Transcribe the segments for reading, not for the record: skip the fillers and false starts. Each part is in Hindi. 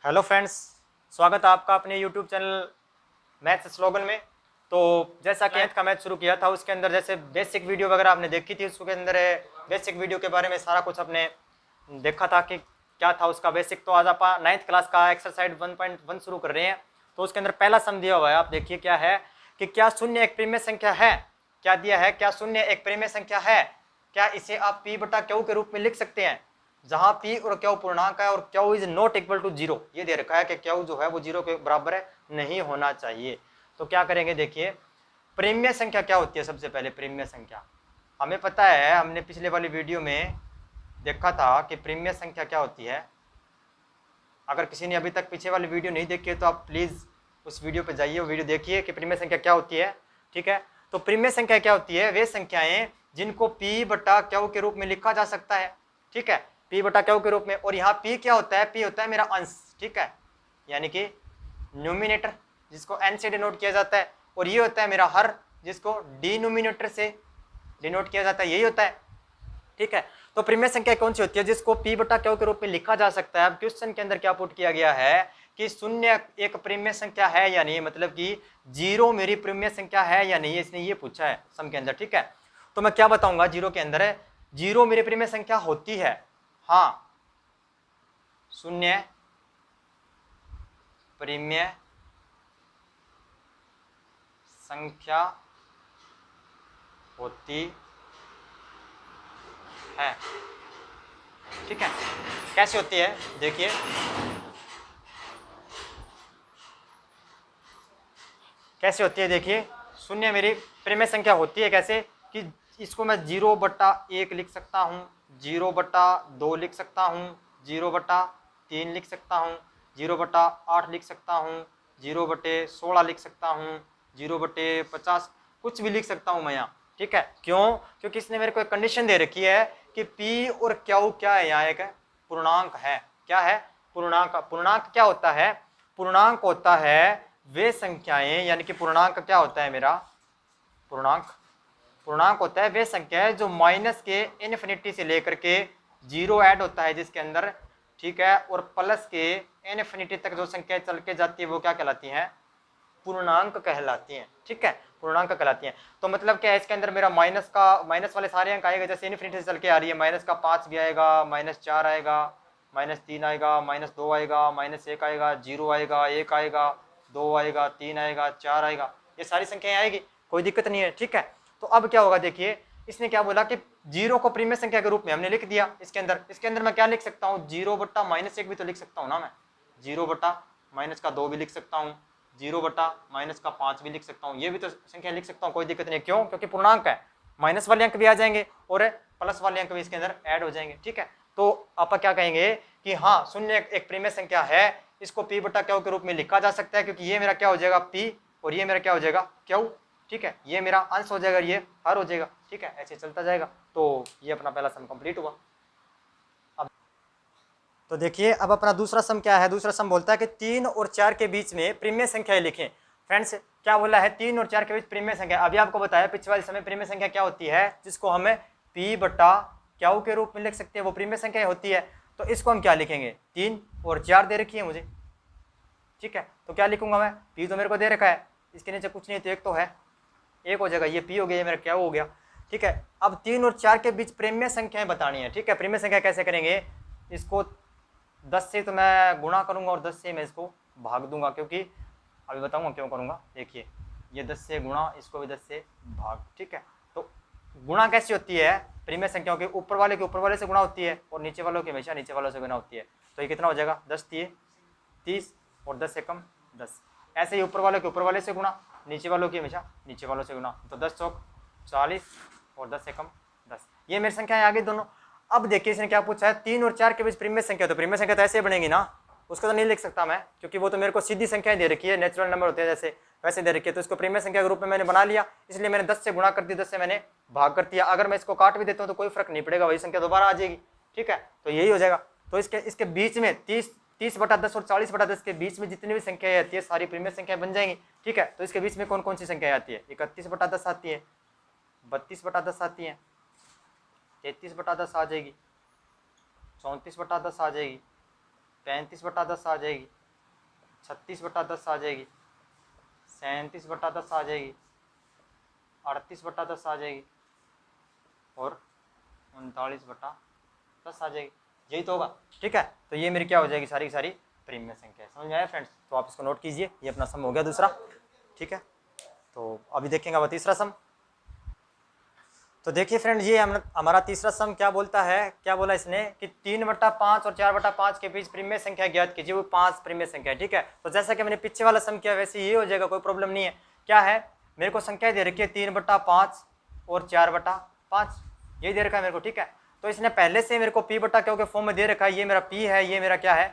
हेलो फ्रेंड्स, स्वागत है आपका अपने यूट्यूब चैनल मैथ्स स्लोगन में। तो जैसा कि मैथ का मैथ शुरू किया था उसके अंदर जैसे बेसिक वीडियो वगैरह आपने देखी थी, उसके अंदर बेसिक वीडियो के बारे में सारा कुछ आपने देखा था कि क्या था उसका बेसिक। तो आज आप 9th क्लास का एक्सरसाइज 1.1 शुरू कर रहे हैं। तो उसके अंदर पहला सम दिया हुआ है, आप देखिए क्या है कि क्या शून्य एक प्रीमिय संख्या है। क्या दिया है? क्या शून्य एक प्रीमिय संख्या है? क्या इसे आप p बटा क्यू के रूप में लिख सकते हैं, जहां p और क्यू पूर्णांक है और Q is not equal to zero. ये दे रखा है कि क्यू जो है वो जीरो के बराबर है, नहीं होना चाहिए। तो क्या करेंगे, देखिए प्रीमिय संख्या क्या होती है। सबसे पहले प्रीमिय संख्या हमें पता है, हमने पिछले वाली वीडियो में देखा था कि प्रीमिय संख्या क्या होती है। अगर किसी ने अभी तक पीछे वाली वीडियो नहीं देखी है तो आप प्लीज उस वीडियो पर जाइए, वो वीडियो देखिए कि प्रीमिय संख्या क्या होती है। ठीक है, तो प्रीमिय संख्या क्या होती है? वे संख्याएं जिनको p बटा क्यू के रूप में लिखा जा सकता है। ठीक है, p बटा क्यू के रूप में। और यहाँ p क्या होता है? p होता है मेरा अंश। ठीक है, यानी कि न्यूमिनेटर, जिसको n से डिनोट किया जाता है। और ये होता है मेरा हर, जिसको डिनोमिनेटर से डिनोट किया जाता है, यही होता है। ठीक है, तो प्रीमिय संख्या कौन सी होती है? जिसको p बटा क्यू के रूप में लिखा जा सकता है। अब क्वेश्चन के अंदर क्या पुट किया गया है कि शून्य एक प्रीमिय संख्या है या नहीं, मतलब कि जीरो मेरी प्रीमिय संख्या है या नहीं, इसने ये पूछा है सम के अंदर। ठीक है, तो मैं क्या बताऊंगा, जीरो के अंदर है जीरो मेरी प्रीमिय संख्या होती है। हाँ, शून्य प्रीमिय संख्या होती है। ठीक है, कैसे होती है देखिए, कैसे होती है देखिए। शून्य मेरी प्रीमिय संख्या होती है कैसे कि इसको मैं 0/1 लिख सकता हूँ, 0/2 लिख सकता हूँ, 0/3 लिख सकता हूँ, 0/8 लिख सकता हूँ, 0/16 लिख सकता हूँ, 0/50 कुछ भी लिख सकता हूँ मैं यहाँ। ठीक है, क्यों? क्योंकि इसने मेरे को एक कंडीशन दे रखी है कि p और q क्या है, यहाँ एक पूर्णांक है। क्या है? पूर्णांक। पूर्णांक क्या होता है? पूर्णांक होता है वे संख्याएं, यानी कि पूर्णांक क्या होता है मेरा? पूर्णांक होता है वे संख्याएं जो माइनस के इनफिनिटी से लेकर के जीरो ऐड होता है जिसके अंदर। ठीक है, और प्लस के इनफिनिटी तक जो संख्याएं चल के जाती है वो क्या कहलाती हैं? पूर्णांक कहलाती हैं। ठीक है, पूर्णांक कहलाती हैं। तो मतलब क्या है, इसके अंदर मेरा माइनस वाले सारे अंक आएगा, जैसे इनफिनिटी से चल के आ रही है, -5 भी आएगा, -4 आएगा, -3 आएगा, -2 आएगा, -1 आएगा, 0 आएगा, 1 आएगा, 2 आएगा, 3 आएगा, 4 आएगा, ये सारी संख्याएं आएगी, कोई दिक्कत नहीं है। ठीक है, तो अब क्या होगा देखिए, इसने क्या बोला कि जीरो को प्रीमिय संख्या के रूप में हमने लिख दिया। इसके अंदर मैं क्या लिख सकता हूँ? 0/-1 भी तो लिख सकता हूँ ना मैं, 0/-2 भी लिख सकता हूँ, 0/-5 भी लिख सकता हूँ, ये भी तो संख्या लिख सकता हूँ, कोई दिक्कत नहीं। क्यों? क्योंकि पूर्णांक है, माइनस वाले अंक भी आ जाएंगे और प्लस वाले अंक भी इसके अंदर ऐड हो जाएंगे। ठीक है, तो आप क्या कहेंगे कि हाँ, शून्य एक प्रीमिय संख्या है, इसको p बटा क्यू के रूप में लिखा जा सकता है, क्योंकि ये मेरा क्या हो जाएगा? p, और ये मेरा क्या हो जाएगा? क्यू। ठीक है, ये मेरा अंश हो जाएगा, ये हर हो जाएगा। ठीक है, ऐसे चलता जाएगा। तो ये अपना पहला सम कंप्लीट हुआ। अब तो देखिए, अब अपना दूसरा सम क्या है? दूसरा सम बोलता है कि 3 और 4 के बीच में प्रीमिय संख्याएं लिखें। फ्रेंड्स, क्या बोला है? 3 और 4 के बीच प्रीमिय संख्या। अभी आपको बताया पिछले वाले समय प्रीमिय संख्या क्या होती है, जिसको हमें p बटा क्यू के रूप में लिख सकते हैं, वो प्रीमिय संख्या होती है। तो इसको हम क्या लिखेंगे? 3 और 4 दे रखी है मुझे। ठीक है, तो क्या लिखूंगा मैं? p तो मेरे को दे रखा है, इसके नीचे कुछ नहीं तो एक तो है, एक हो जाएगा, ये p हो गया, ये मेरा क्या हो गया। ठीक है, अब 3 और 4 के बीच प्रीमिय संख्याएं बतानी है। ठीक है, प्रीमिय संख्या कैसे करेंगे? इसको 10 से तो मैं गुणा करूंगा और 10 से मैं इसको भाग दूंगा, क्योंकि अभी बताऊंगा क्यों करूंगा। देखिए, ये 10 से गुणा, इसको भी 10 से भाग। ठीक है, तो गुणा कैसी होती है? प्रीमिय संख्याओं के ऊपर वाले के ऊपर वाले से गुणा होती है और नीचे वालों के हमेशा नीचे वालों से गुणा होती है। तो ये कितना हो जाएगा? 10×3 30 और 10 से कम 10। ऐसे ही ऊपर वालों के ऊपर वाले से गुणा, नीचे वालों की हमेशा नीचे वालों से गुणा। तो 10 चौक 40 और 10 से कम 10, ये मेरी संख्या है आगे दोनों। अब देखिए, इसने क्या पूछा है? 3 और 4 के बीच प्रीमिय संख्या। तो प्रीमिय संख्या तो ऐसे बनेगी ना, उसको तो नहीं लिख सकता मैं, क्योंकि वो तो मेरे को सीधी संख्याएं दे रखी है, नेचुरल नंबर होते हैं जैसे, वैसे दे रखी है। तो इसको प्रीमिय संख्या के रूप में मैंने बना लिया, इसलिए मैंने 10 से गुणा कर दिया, 10 से मैंने भाग कर दिया। अगर मैं इसको काट भी देता हूँ तो कोई फर्क नहीं पड़ेगा, वही संख्या दोबारा आ जाएगी। ठीक है, तो यही हो जाएगा। तो इसके बीच में 30/10 और 40/10 के बीच में जितनी भी संख्याएं आती है सारी प्रीमिय संख्याएं बन जाएंगी। ठीक है, तो इसके बीच में कौन कौन सी संख्याएं आती है? 31/10 आती है, 32/10 आती है, 33/10 आ जाएगी, 34/10 आ जाएगी, 35/10 आ जाएगी, 36/10 आ जाएगी, 37/10 आ जाएगी, 38/10 आ जाएगी और 39/10 आ जाएगी। यही तो होगा, ठीक है। तो ये मेरी क्या हो जाएगी, सारी की सारी प्रीमियम संख्या है। समझ में आया फ्रेंड्स? तो आप इसको नोट कीजिए, ये अपना सम हो गया दूसरा, ठीक है। तो अभी देखेंगे वो तीसरा सम। तो देखिए फ्रेंड, ये हमारा तीसरा सम क्या बोलता है, क्या बोला इसने कि 3/5 और 4/5 के बीच प्रीमियम संख्या ज्ञात कीजिए, वो 5 प्रीमियम संख्या है, ठीक है। तो जैसा कि मैंने पीछे वाला सम किया वैसे ये हो जाएगा, कोई प्रॉब्लम नहीं है। क्या है, मेरे को संख्या दे रखी है 3/5 और 4/5, यही दे रखा है मेरे को, ठीक है। तो इसने पहले से मेरे को पी बटा क्यू के फॉर्म में दे रखा है, ये मेरा पी है, ये मेरा क्या है,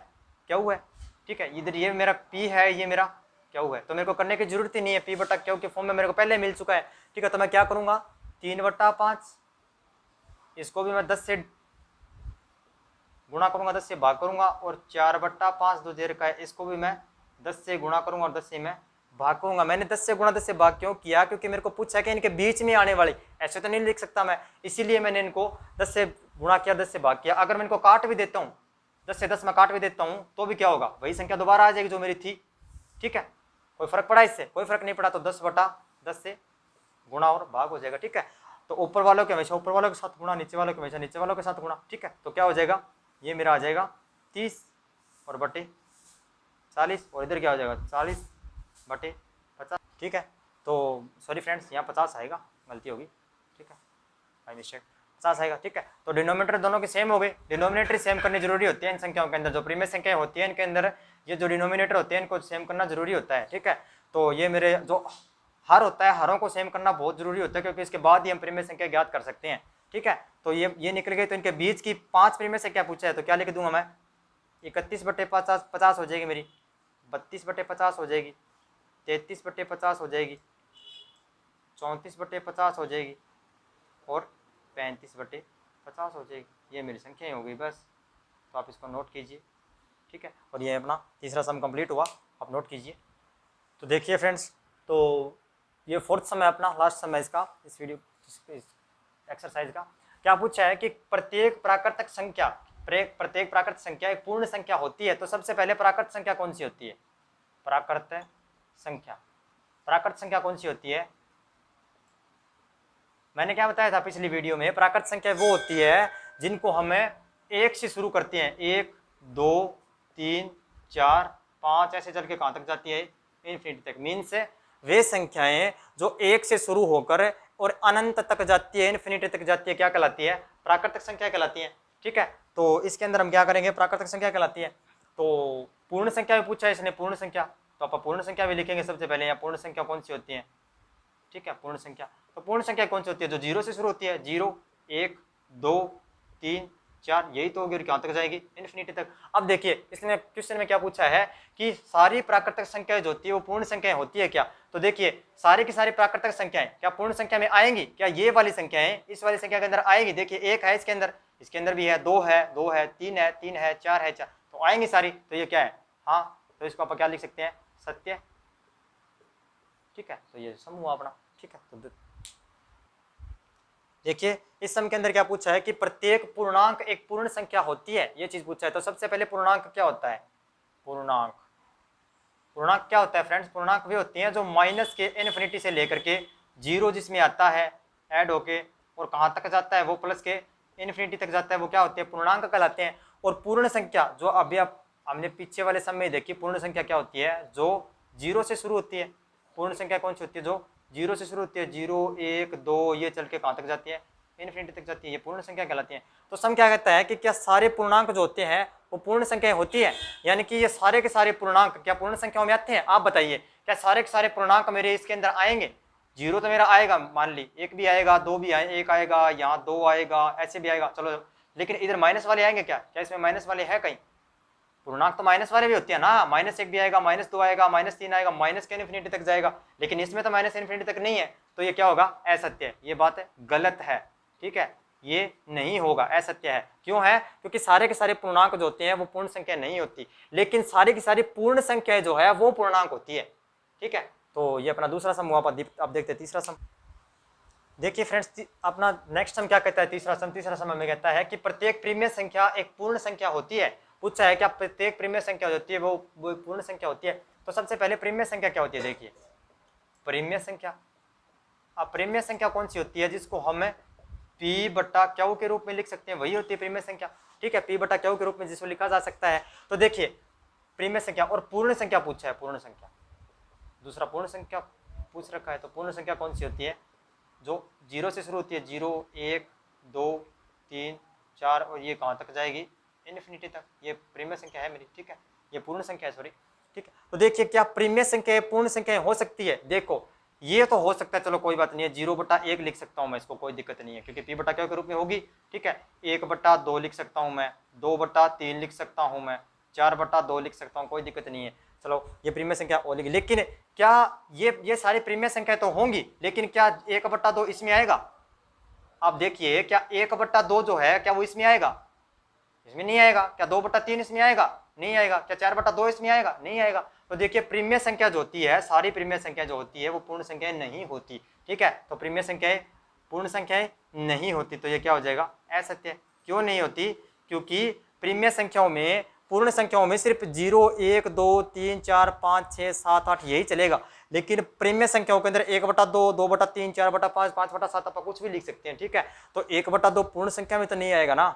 क्यू है, ठीक है। इधर ये मेरा पी है, ये मेरा क्यू है, तो मेरे को करने की जरूरत ही नहीं है, पी बटा क्यू के फॉर्म में मेरे को पहले मिल चुका है, ठीक है। तो मैं क्या करूंगा, 3/5 इसको भी मैं 10 से गुणा करूंगा, 10 से भाग करूंगा, और 4/5 जो दे रखा है इसको भी मैं 10 से गुणा करूंगा और 10 से मैं भाग करूंगा। मैंने 10 से गुणा 10 से भाग क्यों किया, क्योंकि मेरे को पूछा कि इनके बीच में आने वाली, ऐसे तो नहीं लिख सकता मैं, इसीलिए मैंने इनको 10 से गुणा किया, 10 से भाग किया। अगर मैं इनको काट भी देता हूँ, 10 से 10 में काट भी देता हूँ, तो भी क्या होगा, वही संख्या दोबारा आ जाएगी जो मेरी थी, ठीक है। कोई फर्क पड़ा इससे, कोई फर्क नहीं पड़ा। तो 10/10 से गुणा और भाग हो जाएगा, ठीक है। तो ऊपर वालों के हमेशा ऊपर वालों के साथ गुणा, नीचे वालों के हमेशा नीचे वालों के साथ गुणा, ठीक है। तो क्या हो जाएगा, ये मेरा आ जाएगा 30 और बटे 40, और इधर क्या हो जाएगा 40/50, ठीक है। तो सॉरी फ्रेंड्स, यहाँ 50 आएगा, गलती होगी, ठीक है, बाय मिस्टेक 50 आएगा, ठीक है। तो डिनोमिनेटर दोनों के सेम हो गए, डिनोमिनेटर सेम करनी जरूरी होती है इन संख्याओं के अंदर, जो प्रीमियम संख्याएं होती है इनके अंदर ये जो डिनोमिनेटर होते हैं इनको सेम करना जरूरी होता है, ठीक है। तो ये मेरे जो हर होता है, हरों को सेम करना बहुत जरूरी होता है, क्योंकि इसके बाद ही हम प्रीमियम संख्या ज्ञात कर सकते हैं, ठीक है। तो ये निकल गई। तो इनके बीच की 5 प्रीमियम संख्या पूछा है, तो क्या लिख दूंगा मैं, 31/50 हो जाएगी मेरी, 32/50 हो जाएगी, 33/50 हो जाएगी, 34/50 हो जाएगी और 35/50 हो जाएगी। ये मेरी संख्याएं हो गई बस। तो आप इसको नोट कीजिए, ठीक है। और ये अपना तीसरा सम कंप्लीट हुआ, आप नोट कीजिए। तो देखिए फ्रेंड्स, तो ये फोर्थ सम है अपना, लास्ट सम है इसका, इस वीडियो एक्सरसाइज का। क्या पूछा है कि प्रत्येक प्राकृतिक संख्या एक पूर्ण संख्या होती है, तो सबसे पहले प्राकृतिक संख्या कौन सी होती है, प्राकृतिक संख्या कौन सी होती है। मैंने क्या बताया था पिछली वीडियो में, प्राकृतिक संख्या वो होती है जिनको हमें 1 से शुरू करती हैं, 1 2 3 4 5 ऐसे चल के कहाँ तक जाती है, इन्फिनिटी तक। मीन्स वे संख्याएं जो 1 से शुरू होकर और अनंत तक जाती है, इन्फिनिटी तक जाती है, क्या कहलाती है, प्राकृतिक संख्या कहलाती है, ठीक है। तो इसके अंदर हम क्या करेंगे, प्राकृतिक संख्या कहलाती है। तो पूर्ण संख्या भी पूछा है इसने, पूर्ण संख्या, तो आप पूर्ण संख्या भी लिखेंगे सबसे पहले। यहाँ पूर्ण संख्या कौन सी होती है, ठीक है, पूर्ण संख्या। तो पूर्ण संख्या कौन सी होती है, जो 0 से शुरू होती है, 0 1 2 3 4, यही तो होगी, और कहाँ तक जाएगी, इन्फिनिटी तक। अब देखिए इसने क्वेश्चन में क्या पूछा है कि सारी प्राकृतिक संख्याएं जो होती है वो पूर्ण संख्याएं होती है क्या। तो देखिए सारी की सारी प्राकृतिक संख्याएं क्या पूर्ण संख्या में आएंगी, क्या ये वाली संख्याएं इस वाली संख्या के अंदर आएंगी। देखिए 1 है इसके अंदर भी है, 2 है 2 है, 3 है 3 है, 4 है 4, तो आएंगी सारी। तो ये क्या है, हाँ, तो इसको आप क्या लिख सकते हैं, सत्य, ठीक है। तो ये सम हुआ अपना, ठीक है। तो देखिए इस सम के अंदर क्या पूछा है कि प्रत्येक पूर्णांक एक पूर्ण संख्या होती है, ये चीज पूछा है। तो सबसे पहले पूर्णांक क्या होता है, पूर्णांक क्या होता है फ्रेंड्स, पूर्णांक वे होती हैं जो माइनस के इन्फिनिटी से लेकर के 0 जिसमें आता है ऐड होके और कहाँ तक जाता है, वो प्लस के इन्फिनिटी तक जाता है, वो क्या होते हैं, पूर्णांक कहलाते हैं। और पूर्ण संख्या जो अभी हमने पीछे वाले सम में देखी, पूर्ण संख्या क्या होती है, जो 0 से शुरू होती है। पूर्ण संख्या कौन सी होती है, जो 0 से शुरू होती है, 0 1 2 ये चल के कहाँ तक जाती है, इन्फिनिटी तक जाती है, ये पूर्ण संख्या कहलाती है। तो सम क्या कहता है कि क्या सारे पूर्णांक जो होते हैं वो पूर्ण संख्याएं होती है, यानी कि ये सारे के सारे पूर्णांक क्या पूर्ण संख्याओं में आते हैं। आप बताइए क्या सारे के सारे पूर्णांक मेरे इसके अंदर आएंगे। 0 तो मेरा आएगा, मान ली 1 भी आएगा, 2 भी आए, 1 आएगा, यहाँ 2 आएगा, ऐसे भी आएगा, चलो। लेकिन इधर माइनस वाले आएंगे क्या, क्या इसमें माइनस वाले है कहीं, पूर्णांक तो माइनस वाले भी होते हैं ना, -1 भी आएगा, -2 आएगा, -3 आएगा, माइनस के इन्फिनिटी तक जाएगा, लेकिन इसमें तो माइनस इन्फिनिटी तक नहीं है। तो ये क्या होगा, असत्य है, ये बात गलत है, ठीक है, ये नहीं होगा, असत्य है। क्यों है, क्योंकि सारे के सारे पूर्णांक जो होते हैं वो पूर्ण संख्या नहीं होती, लेकिन सारी की सारी पूर्ण संख्या जो है वो पूर्णांक होती है, ठीक है। तो ये अपना दूसरा सम हुआ। अब देखते हैं तीसरा सम। देखिए फ्रेंड्स अपना नेक्स्ट सम क्या कहता है, तीसरा सम हमें कहता है कि प्रत्येक प्रीमियम संख्या एक पूर्ण संख्या होती है। पूछा है क्या प्रत्येक प्रीमियर संख्या होती है वो पूर्ण संख्या होती है। तो सबसे पहले प्रीमियर संख्या क्या होती है, देखिए प्रीमियर संख्या। अब प्रीमियर संख्या कौन सी होती है, जिसको हम P बटा क्यू के रूप में लिख सकते हैं, वही होती है प्रीमियर संख्या। ठीक है, P बटा क्यू के रूप में जिसको लिखा जा सकता है। तो देखिए प्रीमियर संख्या और पूर्ण संख्या पूछा है, पूर्ण संख्या दूसरा पूर्ण संख्या पूछ रखा है। तो पूर्ण संख्या कौन सी होती है, जो 0 से शुरू होती है, 0 1 2 3 4 और ये कहाँ तक जाएगी, इन्फिनिटी तक। ये प्रीमियर संख्या है मेरी। ठीक है, ये पूर्ण संख्या है, सॉरी। ठीक है, तो देखिए क्या प्रीमियर संख्या पूर्ण संख्या हो सकती है, देखो ये तो हो सकता है, चलो कोई बात नहीं है, 0/1 लिख सकता हूँ मैं, इसको कोई दिक्कत नहीं है क्योंकि P बटा क्यू के रूप में होगी। ठीक है, 1/2 लिख सकता हूँ मैं, 2/3 लिख सकता हूँ मैं, 4/2 लिख सकता हूँ, कोई दिक्कत नहीं है। चलो ये प्रीमियर संख्या हो लिखी, लेकिन क्या ये सारी प्रीमियर संख्या तो होंगी, लेकिन क्या 1/2 इसमें आएगा? आप देखिए क्या 1/2 जो है क्या वो इसमें आएगा? इसमें नहीं आएगा। क्या 2/3 इसमें आएगा? नहीं आएगा। क्या 4/2 इसमें आएगा? नहीं आएगा। तो देखिए प्रीमियर संख्या जो होती है, सारी प्रीमियर संख्या जो होती है वो पूर्ण संख्याएं नहीं होती। ठीक है, तो प्रीमियर संख्याएं पूर्ण संख्याएं नहीं होती, तो ये क्या हो जाएगा, असत्य। क्यों नहीं होती? क्योंकि प्रीमियर संख्याओं में, पूर्ण संख्याओं में सिर्फ 0 1 2 3 4 5 6 7 8 यही चलेगा, लेकिन प्रीमियर संख्याओं के अंदर 1/2 2/3 4/5 5/7 आप कुछ भी लिख सकते हैं। ठीक है, तो 1/2 पूर्ण संख्या में तो नहीं आएगा ना,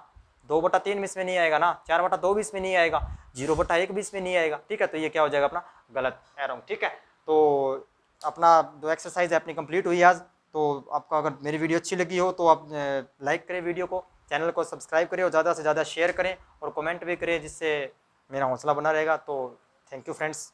2/3 इसमें नहीं आएगा ना, 4/2 भी इसमें नहीं आएगा, 0/1 भी इसमें नहीं आएगा। ठीक है, तो ये क्या हो जाएगा अपना गलत एरोंग। ठीक है, तो अपना जो एक्सरसाइज है अपनी कंप्लीट हुई आज। तो आपको अगर मेरी वीडियो अच्छी लगी हो तो आप लाइक करें वीडियो को, चैनल को सब्सक्राइब करें और ज़्यादा से ज़्यादा शेयर करें और कमेंट भी करें, जिससे मेरा हौसला बना रहेगा। तो थैंक यू फ्रेंड्स।